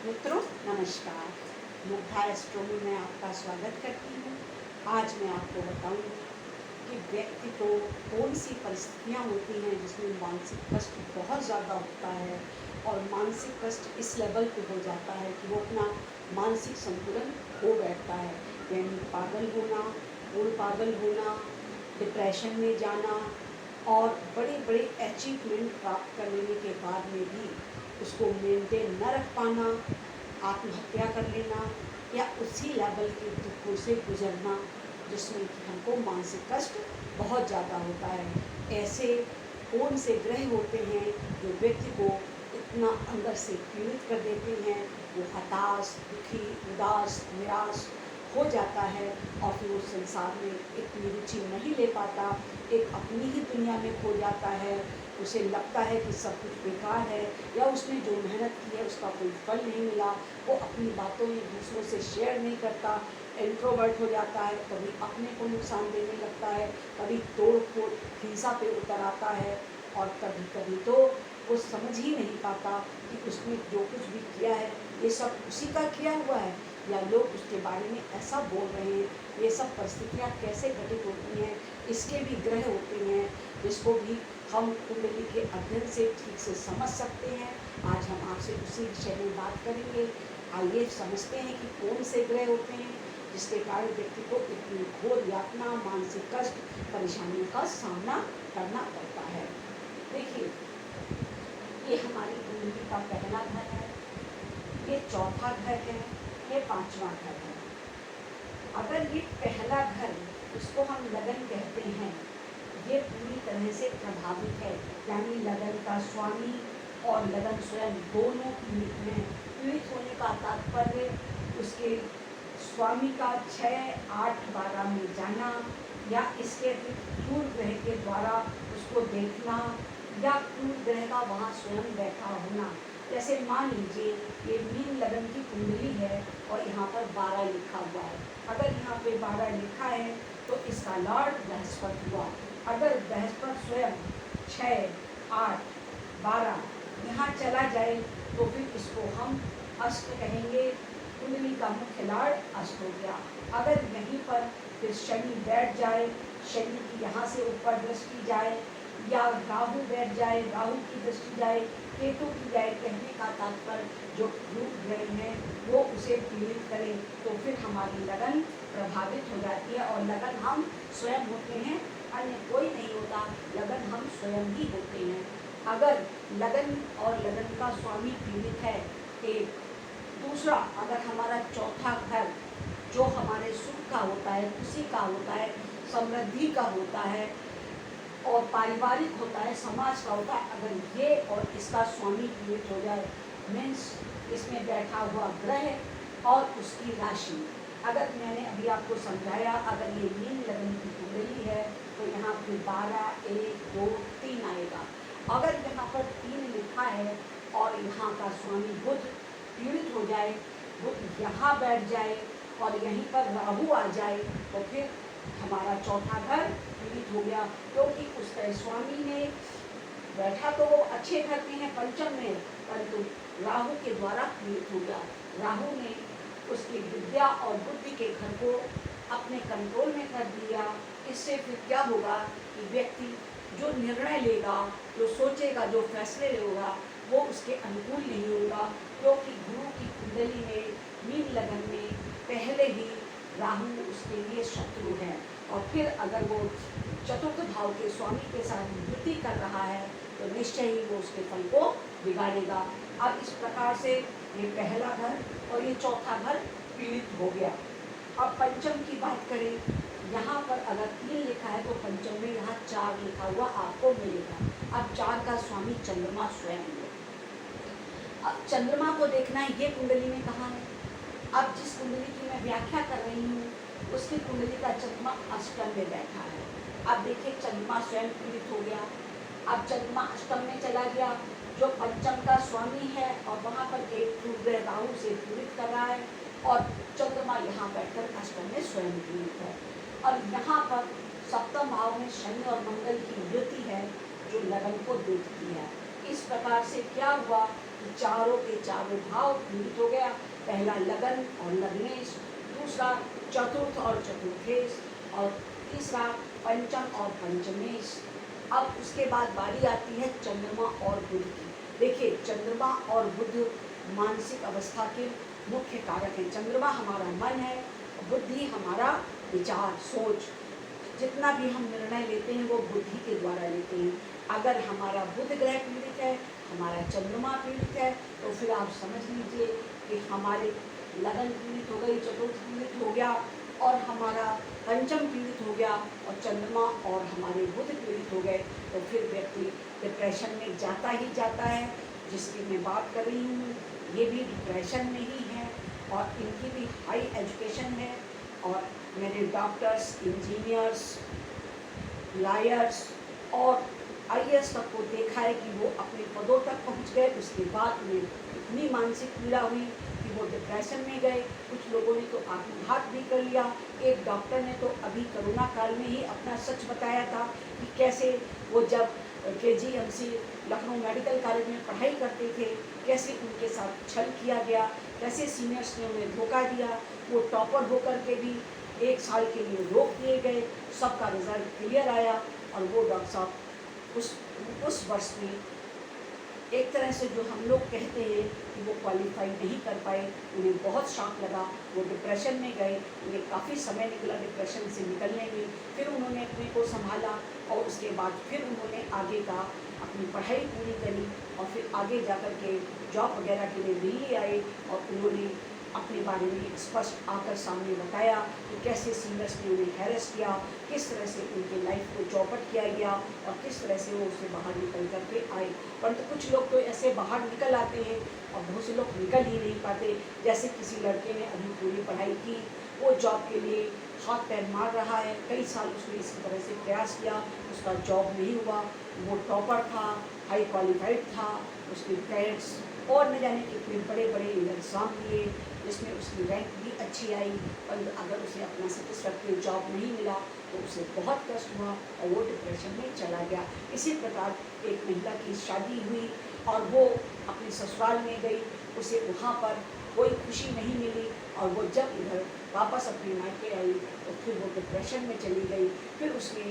मित्रों नमस्कार। मुग्धा एस्ट्रोनॉमी में आपका स्वागत करती हूँ। आज मैं आपको बताऊंगी कि व्यक्ति को कौन सी परिस्थितियाँ होती हैं जिसमें मानसिक कष्ट बहुत ज़्यादा होता है और मानसिक कष्ट इस लेवल पे हो जाता है कि वो अपना मानसिक संतुलन खो बैठता है, यानी पागल होना, पूर्ण पागल होना, डिप्रेशन में जाना और बड़े बड़े अचीवमेंट प्राप्त कर लेने के बाद में भी उसको मेंटेन न रख पाना, आत्महत्या कर लेना या उसी लेवल के दुखों से गुजरना जिसमें कि हमको मानसिक कष्ट बहुत ज़्यादा होता है। ऐसे कौन से ग्रह होते हैं जो व्यक्ति को इतना अंदर से पीड़ित कर देते हैं, वो हताश, दुखी, उदास, निराश हो जाता है और फिर उस संसार में इतनी रुचि नहीं ले पाता, एक अपनी ही दुनिया में खो जाता है। उसे लगता है कि सब कुछ बेकार है या उसने जो मेहनत की है उसका कोई फल नहीं मिला। वो अपनी बातों में दूसरों से शेयर नहीं करता, इंट्रोवर्ट हो जाता है, कभी अपने को नुकसान देने लगता है, कभी तोड़ फोड़ हिंसा पे उतर आता है और कभी कभी तो वो समझ ही नहीं पाता कि उसने जो कुछ भी किया है ये सब उसी का किया हुआ है या लोग उसके बारे में ऐसा बोल रहे हैं। ये सब परिस्थितियाँ कैसे घटित होती हैं, इसके भी ग्रह होते हैं जिसको भी हम कुंडली के अध्ययन से ठीक से समझ सकते हैं। आज हम आपसे उसी विषय में बात करेंगे। आइए समझते हैं कि कौन से ग्रह होते हैं जिसके कारण व्यक्ति को इतनी घोर यातना, मानसिक कष्ट, परेशानियों का सामना करना पड़ता है। देखिए, ये हमारी कुंडली का पहला घर है, ये चौथा घर है, ये पांचवा घर है। अगर ये पहला घर, इसको हम लगन कहते हैं, ये पूरी तरह से प्रभावित है, यानी लगन का स्वामी और लगन स्वयं दोनों पीड़ित हैं। पीड़ित होने का तात्पर्य उसके स्वामी का 6, 8, 12 में जाना या इसके क्रूर ग्रह के द्वारा उसको देखना या क्रूर ग्रह का वहाँ स्वयं बैठा होना। जैसे मान लीजिए ये मीन लगन की कुंडली है और यहाँ पर 12 लिखा हुआ है। अगर यहाँ पे 12 लिखा है तो इसका लॉर्ड बृहस्पति हुआ। अगर बृहस्पति स्वयं 6, 8, 12 यहाँ चला जाए तो फिर इसको हम अष्ट कहेंगे। कुंडली का मुख्य लॉर्ड अष्ट हो गया। अगर यहीं पर फिर शनि बैठ जाए, शनि की यहाँ से ऊपर दृष्टि जाए या राहु बैठ जाए, राहु की दृष्टि जाए, केतु की जाए, कहने का तात्पर्य जो क्रूर ग्रह है वो उसे पीड़ित करे तो फिर हमारी लगन प्रभावित हो जाती है। और लगन हम स्वयं होते हैं, अन्य कोई नहीं होता, लगन हम स्वयं ही होते हैं। अगर लगन और लगन का स्वामी पीड़ित है, एक दूसरा अगर हमारा चौथा घर जो हमारे सुख का होता है, खुशी का होता है, समृद्धि का होता है और पारिवारिक होता है, समाज का होता है, अगर ये और इसका स्वामी पीड़ित हो जाए, मीन्स इसमें बैठा हुआ ग्रह और उसकी राशि। अगर मैंने अभी आपको समझाया, अगर ये मीन लगन की कुंडली है तो यहाँ पे 12, 1, 2, 3 आएगा। अगर यहाँ पर 3 लिखा है और यहाँ का स्वामी बुध पीड़ित हो जाए, बुध यहाँ बैठ जाए और यहीं पर राहु आ जाए तो फिर हमारा चौथा घर पीड़ित हो गया, क्योंकि उसके स्वामी ने बैठा तो वो अच्छे घर में है पंचम में, परंतु राहु के द्वारा पीड़ित हो गया। राहु ने उसकी विद्या और बुद्धि के घर को अपने कंट्रोल में कर दिया। इससे फिर क्या होगा कि व्यक्ति जो निर्णय लेगा, जो सोचेगा, जो फैसले लेगा वो उसके अनुकूल नहीं होगा, क्योंकि गुरु की कुंडली में मीन लगन में पहले ही राहु उसके लिए शत्रु है और फिर अगर वो चतुर्थ भाव के स्वामी के साथ युति कर रहा है तो निश्चय ही वो उसके फल को बिगाड़ेगा। अब इस प्रकार से ये पहला घर और ये चौथा घर पीड़ित हो गया। अब पंचम की बात करें, यहाँ पर अगर 3 लिखा है तो पंचम में यहाँ 4 लिखा हुआ आपको मिलेगा। अब 4 का स्वामी चंद्रमा स्वयं है। अब चंद्रमा को देखना है ये कुंडली में कहाँ है। अब जिस कुंडली की मैं व्याख्या कर रही हूँ उसकी कुंडली का चंद्रमा अष्टम में बैठा है। अब देखिए चंद्रमा स्वयं पीड़ित हो गया। अब चंद्रमा अष्टम में चला गया, जो पंचम का स्वामी है और वहाँ पर एक ग्रह राहु से पीड़ित कर रहा है और चंद्रमा यहाँ बैठकर अष्टम में स्वयं पीड़ित है। और यहाँ पर सप्तम भाव में शनि और मंगल की युति है जो लगन को देखती है। इस प्रकार से क्या हुआ चारों के चारों भाव पीड़ित हो गया। पहला लगन और लग्नेश, दूसरा चतुर्थ और चतुर्थेश, और तीसरा पंचम और पंचमेश। अब उसके बाद बारी आती है चंद्रमा और बुध की। देखिए, चंद्रमा और बुध मानसिक अवस्था के मुख्य कारक हैं। चंद्रमा हमारा मन है, बुद्धि हमारा विचार, सोच। जितना भी हम निर्णय लेते हैं वो बुद्धि के द्वारा लेते हैं। अगर हमारा बुध ग्रह पीड़ित है, हमारा चंद्रमा पीड़ित है, तो फिर आप समझ लीजिए कि हमारे लगन पीड़ित हो गई, चतुर्थ पीड़ित हो गया, और हमारा पंचम पीड़ित हो गया, और चंद्रमा और हमारे बुध पीड़ित हो गए, तो फिर व्यक्ति डिप्रेशन में जाता ही जाता है। जिसकी मैं बात कर रही हूँ ये भी डिप्रेशन में ही है, और इनकी भी हाई एजुकेशन है, और मैंने डॉक्टर्स, इंजीनियर्स, लॉयर्स और आईएएस तक को देखा है कि वो अपने पदों तक पहुंच गए। उसके बाद उन्हें इतनी मानसिक पीड़ा हुई कि वो डिप्रेशन में गए। कुछ लोगों ने तो आत्मघात भी कर लिया। एक डॉक्टर ने तो अभी कोरोना काल में ही अपना सच बताया था कि कैसे वो जब KGMC लखनऊ मेडिकल कॉलेज में पढ़ाई करते थे, कैसे उनके साथ छल किया गया, कैसे सीनियर्स ने उन्हें धोखा दिया। वो टॉपर होकर के भी 1 साल के लिए रोक दिए गए। सबका रिजल्ट क्लियर आया, और वो डॉक्टर साहब उस वर्ष में एक तरह से जो हम लोग कहते हैं कि वो क्वालिफाई नहीं कर पाए। उन्हें बहुत शॉक लगा, वो डिप्रेशन में गए। उन्हें काफ़ी समय निकला डिप्रेशन से निकलने में। फिर उन्होंने अपने को संभाला, और उसके बाद फिर उन्होंने आगे का अपनी पढ़ाई पूरी करी, और फिर आगे जाकर के जॉब वगैरह के लिए दिल्ली आए, और उन्होंने अपने बारे में स्पष्ट आकर सामने बताया कि कैसे सीनियर्स ने उन्हें हैरेस किया, किस तरह से उनके लाइफ को चौपट किया गया, और किस तरह से वो उससे बाहर निकल कर के आए। परंतु कुछ लोग तो ऐसे बाहर निकल आते हैं, और बहुत से लोग निकल ही नहीं पाते। जैसे किसी लड़के ने अभी पूरी पढ़ाई की, वो जॉब के लिए हाथ पैर मार रहा है, कई साल उसने इसी तरह से प्रयास किया, उसका जॉब नहीं हुआ। वो टॉपर था, हाई क्वालिफाइड था, उसने पेरेंट्स और न जाने कितने बड़े बड़े एग्ज़ाम दिए, जिसमें उसकी रैंक भी अच्छी आई, पर अगर उसे अपना सेटिस्फैक्ट्री जॉब नहीं मिला तो उसे बहुत कष्ट हुआ, और वो डिप्रेशन में चला गया। इसी प्रकार एक महिला की शादी हुई, और वो अपने ससुराल में गई, उसे वहाँ पर कोई खुशी नहीं मिली, और वो जब इधर वापस अपने मायके आई तो फिर वो डिप्रेशन में चली गई। फिर उसने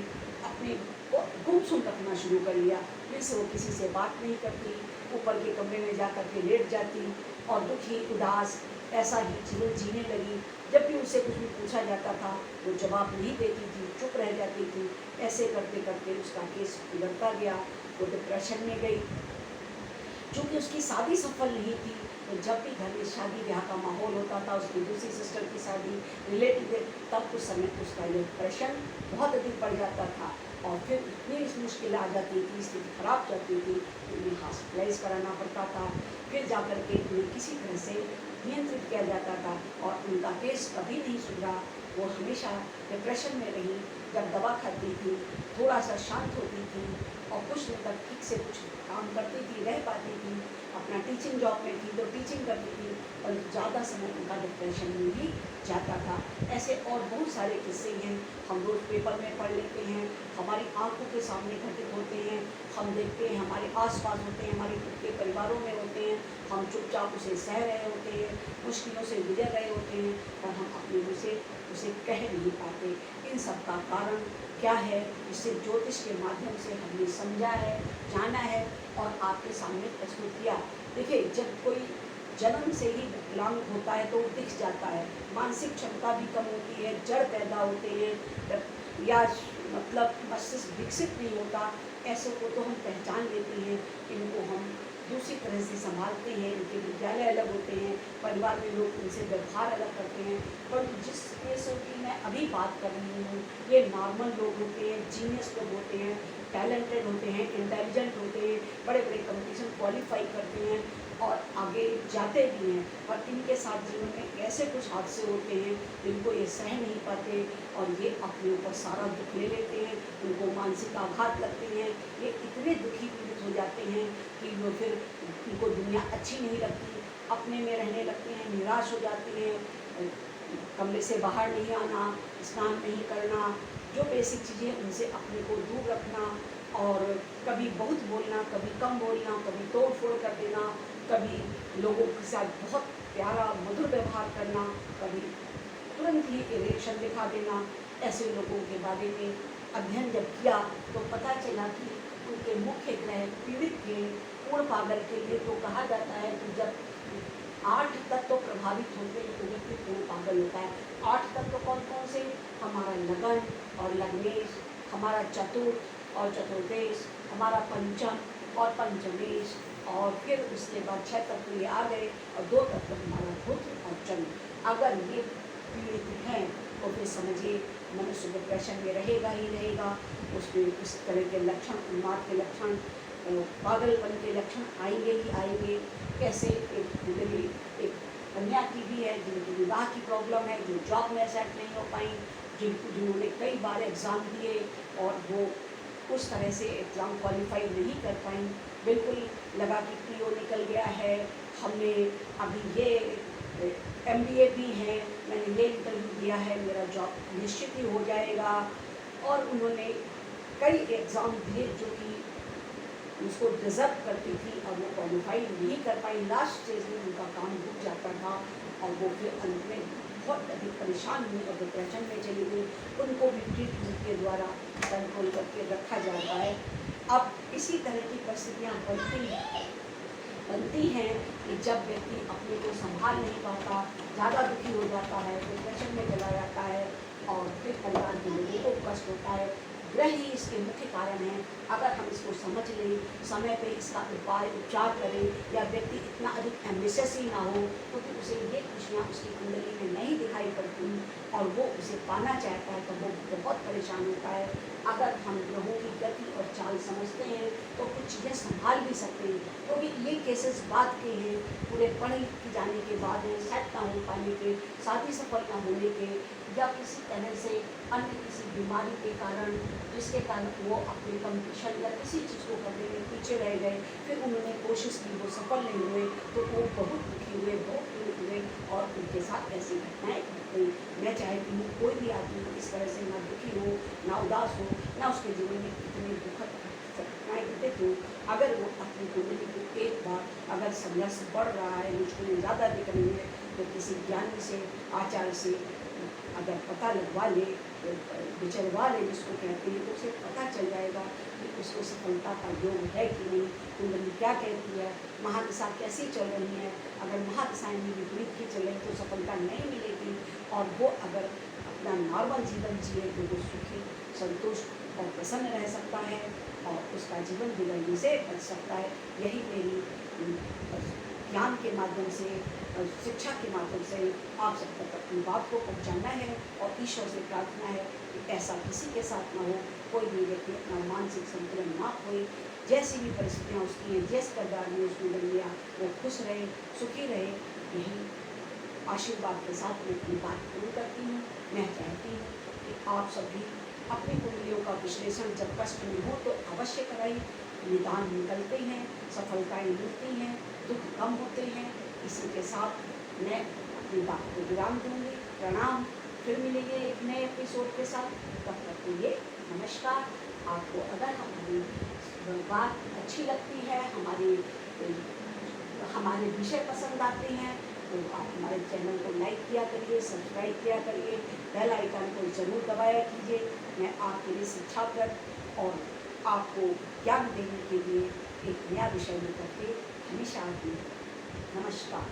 अपने को गुमसुम रखना शुरू कर लिया। फिर से वो किसी से बात नहीं करती, ऊपर के कमरे में जा कर के लेट जाती, और दुखी उदास ऐसा ही जीवन जीने लगी। जब भी उससे कुछ भी पूछा जाता था वो जवाब नहीं देती थी, चुप रह जाती थी। ऐसे करते करते उसका केस बिगड़ता गया, वो डिप्रेशन में गई। चूँकि उसकी शादी सफल नहीं थी, तो जब भी घर में शादी ब्याह का माहौल होता था, उसकी दूसरी सिस्टर की शादी, रिलेटिव, तब उस समय उसका ये डिप्रेशन बहुत अधिक बढ़ जाता था, और फिर इतनी मुश्किल आ जाती थी, स्थिति खराब जाती थी, उन्हें हॉस्पिटलाइज कराना पड़ता था। फिर जाकर के उन्हें किसी तरह से नियंत्रित किया जाता था, और उनका केस कभी नहीं सुधरा। वो हमेशा डिप्रेशन में रही। जब दवा खाती थी, थोड़ा सा शांत होती थी, और कुछ दिन तक ठीक से कुछ काम करती थी, रह पाती थी। अपना टीचिंग जॉब में थी तो टीचिंग करती थी, पर ज़्यादा समय उनका डिप्रेशन में ही जाता था। ऐसे और बहुत सारे किस्से हैं, हम रोज़ पेपर में पढ़ लेते हैं, हमारी आंखों के सामने घटित होते हैं, हम देखते हैं, हमारे आसपास होते हैं, हमारे खुद के परिवारों में होते हैं। हम चुपचाप उसे सह रहे होते हैं, मुश्किलों से गुजर रहे होते हैं, पर हम अपने मुँह से उसे कह नहीं पाते। इन सब का कारण क्या है, इसे ज्योतिष के माध्यम से हमने समझा है, जाना है, और आपके सामने प्रस्तुत किया। देखिए, जब कोई जन्म से ही विकलांग होता है तो वो दिख जाता है, मानसिक क्षमता भी कम होती है, जड़ पैदा होते हैं, या मतलब मस्तिष्क विकसित नहीं होता, ऐसे को तो हम पहचान लेते हैं। इनको हम दूसरी तरह से संभालते हैं, इनके विद्यालय अलग होते हैं, परिवार में लोग इनसे व्यवहार अलग करते हैं। पर जिस केसों की मैं अभी बात कर रही हूँ, ये नॉर्मल लोग होते हैं, जीनियस लोग होते हैं, टैलेंटेड होते हैं, इंटेलिजेंट होते हैं, बड़े बड़े कंपटीशन क्वालिफाई करते हैं और आगे जाते भी हैं, पर इनके साथ जीवन में ऐसे कुछ हादसे होते हैं जिनको ये सह नहीं पाते, और ये अपने ऊपर सारा दुख ले लेते हैं, उनको मानसिक आघात लगते हैं। ये इतने दुखी पीड़ित हो जाते हैं कि वो फिर उनको दुनिया अच्छी नहीं लगती, अपने में रहने लगते हैं, निराश हो जाते हैं, कमरे से बाहर नहीं आना, स्नान नहीं करना, जो बेसिक चीज़ें उनसे अपने को दूर रखना, और कभी बहुत बोलना, कभी कम बोलना, कभी तोड़ फोड़ कर देना, कभी लोगों के साथ बहुत प्यारा मधुर व्यवहार करना, कभी तुरंत ही रिएक्शन दिखा देना। ऐसे लोगों के बारे में अध्ययन जब किया तो पता चला कि उनके मुख्य ग्रह पीड़ित के पूर्ण पागल के लिए तो कहा जाता है कि जब 8 तत्व प्रभावित होते हैं तो व्यक्ति पूर्ण पागल होता है। 8 तत्व कौन कौन से? हमारा लगन और लग्नेश, हमारा चतुर्थ और चतुर्देश, हमारा पंचम और पंचमेश, और फिर उसके बाद 6 तत्व ये आ गए और 2 तत्व हमारा रुद्र और चंद्र। अगर ये पीड़ित हैं तो फिर समझिए मनुष्य डिप्रेशन में रहेगा ही रहेगा। उसमें इस तरह के लक्षण, उन्माद के लक्षण, पागलपन के लक्षण आएंगे ही आएंगे। कैसे एक कन्या की भी है जिनकी विवाह की प्रॉब्लम है, जो जॉब में सेट नहीं हो पाई, जिन्होंने कई बार एग्ज़ाम दिए और वो उस तरह से एग्ज़ाम क्वालिफाई नहीं कर पाई। बिल्कुल लगा कि पीओ निकल गया है, हमने अभी ये MBA भी है, मैंने ये इंटरव्यू दिया है, मेरा जॉब निश्चित ही हो जाएगा। और उन्होंने कई एग्ज़ाम दिए जो कि उसको डिज़र्व करती थी और वो क्वालिफाई नहीं कर पाई। लास्ट स्टेज में उनका काम रुक जाता था और वो फिर अंत में बहुत अधिक परेशान हुई और डिप्रेशन में चली गई। उनको भी ट्रीटमेंट के द्वारा कंट्रोल करके रखा जाता है। अब इसी तरह की परिस्थितियाँ बनती हैं कि जब व्यक्ति अपने को संभाल नहीं पाता, ज़्यादा दुखी हो जाता है, डिप्रेशन में चला जाता है और फिर परिवार के लोगों को कष्ट होता है। ग्रह ही इसके मुख्य कारण हैं। अगर हम इसको समझ लें, समय पे इसका उपचार करें, या व्यक्ति इतना अधिक एम्बिशियस ही ना हो तो फिर उसे ये खुशियाँ उसकी कुंडली में नहीं दिखाई पड़ती और वो उसे पाना चाहता है तो वो बहुत परेशान होता है। अगर हम ग्रहों की गति और चाल समझते हैं तो कुछ चीज़ें संभाल भी सकते हैं, क्योंकि ये केसेस बाद के हैं, पूरे पढ़ लिख जाने के बाद हैं, सेट ना हो पाने के, शादी सफल ना होने के, या किसी तरह से अन्य किसी बीमारी के कारण, जिसके कारण वो अपने कंपटीशन या किसी चीज़ को करने में पीछे रह गए, फिर उन्होंने कोशिश की, वो सफल नहीं हुए तो वो बहुत दुखी हुए, बहुत पीड़ित हुए और उनके साथ ऐसी घटनाएँ घट गई। मैं चाहती हूँ कोई भी आदमी इस तरह से ना दुखी हो, ना उदास हो, ना उसके जीवन में इतनी दुखद घटनाएँ घटित हो। अगर वो अपनी कुंडली को एक बार अगर संघर्ष बढ़ रहा है, मुश्किलें ज़्यादा दिख रही है, तो किसी ज्ञानी से, आचार्य से अगर पता लगवा ले, विचरवा ले जिसको कहते हैं, तो उसे पता चल जाएगा कि उसको सफलता का योग है कि नहीं, कुंडली क्या कहती है, महादशा कैसी चल रही है। अगर महादशाएं भी विपरीत की चले तो सफलता नहीं मिलेगी और वो अगर अपना नॉर्मल जीवन जिए तो वो सुखी, संतुष्ट और प्रसन्न रह सकता है और उसका जीवन बिगड़ने से बच सकता है। यही मेरी ज्ञान के माध्यम से, शिक्षा के माध्यम से आप सब तक अपनी बात को पहुंचाना है और ईश्वर से प्रार्थना है कि ऐसा किसी के साथ ना हो, कोई भी व्यक्ति अपना मानसिक संतुलन ना खोए। जैसी भी परिस्थितियाँ उसकी हैं, जिस प्रकार में उसमें बन गया, वो खुश रहे, सुखी रहे। यही आशीर्वाद के साथ मैं अपनी बात पूरी करती हूँ। मैं चाहती हूँ कि आप सभी अपनी कुंडलियों का विश्लेषण जब कष्ट में हो तो अवश्य कराइए। निदान निकलते हैं, सफलताएँ मिलती हैं, दुख कम होते हैं। इसी के साथ मैं अपनी बात को विराम दूंगी। प्रणाम। फिर मिलेंगे एक नए एपिसोड के साथ। तब तक के लिए नमस्कार। आपको अगर हमारी बात अच्छी लगती है, हमारे विषय पसंद आते हैं तो आप हमारे चैनल को लाइक किया करिए, सब्सक्राइब किया करिए, बेल आइकन को ज़रूर दबाया कीजिए। मैं आपके लिए शिक्षाप्रद और आपको ज्ञान देने के लिए एक नया विषय लेकर के हमेशा आती हूँ। नमस्कार।